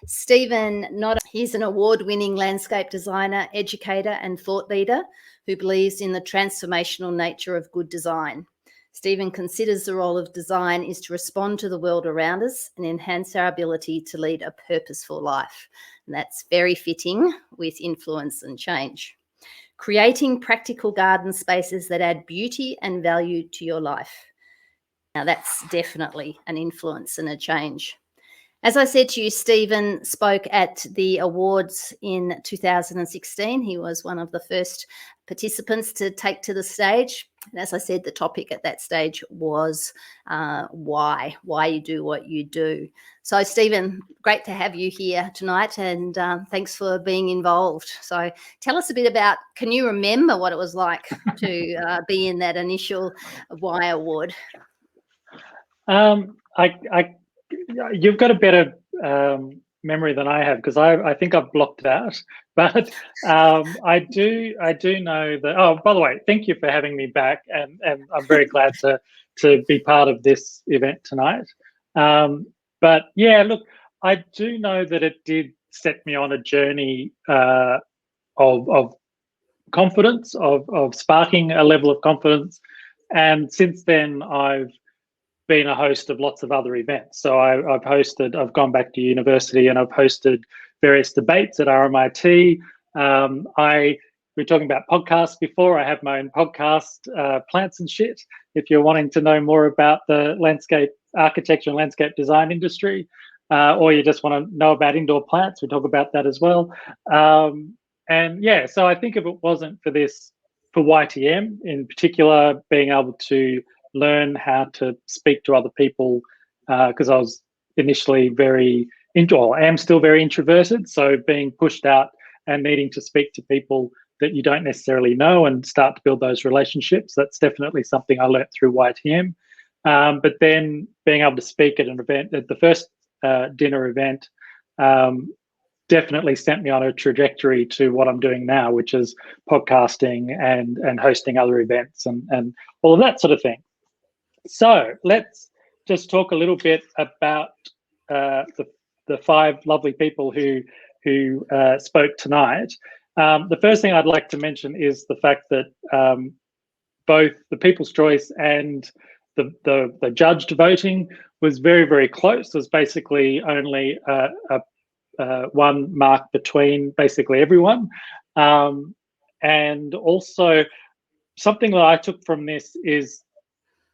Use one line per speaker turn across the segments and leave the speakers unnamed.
Stephen, he's an award-winning landscape designer, educator and thought leader who believes in the transformational nature of good design. Stephen considers the role of design is to respond to the world around us and enhance our ability to lead a purposeful life. And that's very fitting with influence and change. Creating practical garden spaces that add beauty and value to your life. Now, that's definitely an influence and a change. As I said to you, Stephen spoke at the awards in 2016. He was one of the first participants to take to the stage. And as I said, the topic at that stage was why you do what you do. So, Stephen, great to have you here tonight, and thanks for being involved. So tell us a bit about, can you remember what it was like to be in that initial Why Award?
You've got a better memory than I have, because I think I've blocked it out. But I do know that. Oh, by the way, thank you for having me back, and I'm very glad to be part of this event tonight. But yeah, look, I do know that it did set me on a journey of confidence, of sparking a level of confidence, and since then I've been a host of lots of other events. So I've gone back to university and I've hosted various debates at RMIT. We were talking about podcasts before. I have my own podcast, Plants and Shit, if you're wanting to know more about the landscape architecture and landscape design industry, or you just want to know about indoor plants, we talk about that as well. And yeah, so I think if it wasn't for YTM in particular, being able to learn how to speak to other people, because I was initially I am still very introverted, so being pushed out and needing to speak to people that you don't necessarily know and start to build those relationships, that's definitely something I learned through YTM. But then being able to speak at an event, at the first dinner event, definitely sent me on a trajectory to what I'm doing now, which is podcasting and hosting other events and all of that sort of thing. So let's just talk a little bit about the five lovely people who spoke tonight. The first thing I'd like to mention is the fact that both the People's Choice and the judged voting was very, very close. It was basically only one mark between basically everyone. And also something that I took from this is,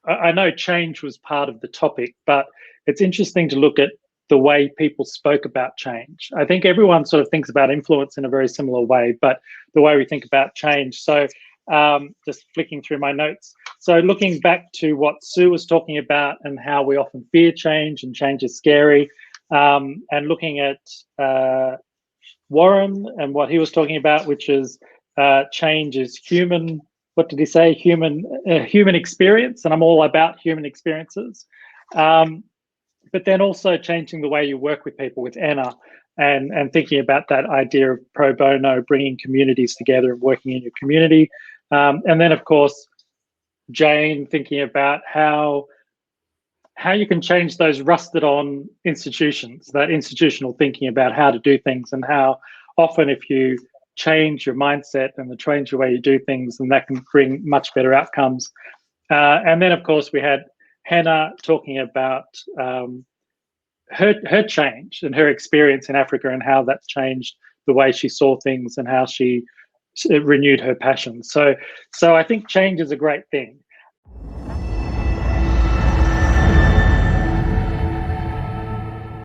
I know change was part of the topic, but it's interesting to look at the way people spoke about change. I think everyone sort of thinks about influence in a very similar way, but the way we think about change. So just flicking through my notes. So looking back to what Sue was talking about and how we often fear change and change is scary, and looking at Warren and what he was talking about, which is change is human. What did he say? Human experience, and I'm all about human experiences. But then also changing the way you work with people, with Anna, and thinking about that idea of pro bono, bringing communities together and working in your community. And then, of course, Jane, thinking about how you can change those rusted on institutions, that institutional thinking about how to do things, and how often if you change your mindset and change the way you do things, and that can bring much better outcomes. And then, of course, we had Hannah talking about her change and her experience in Africa and how that's changed the way she saw things and how she renewed her passion. So I think change is a great thing.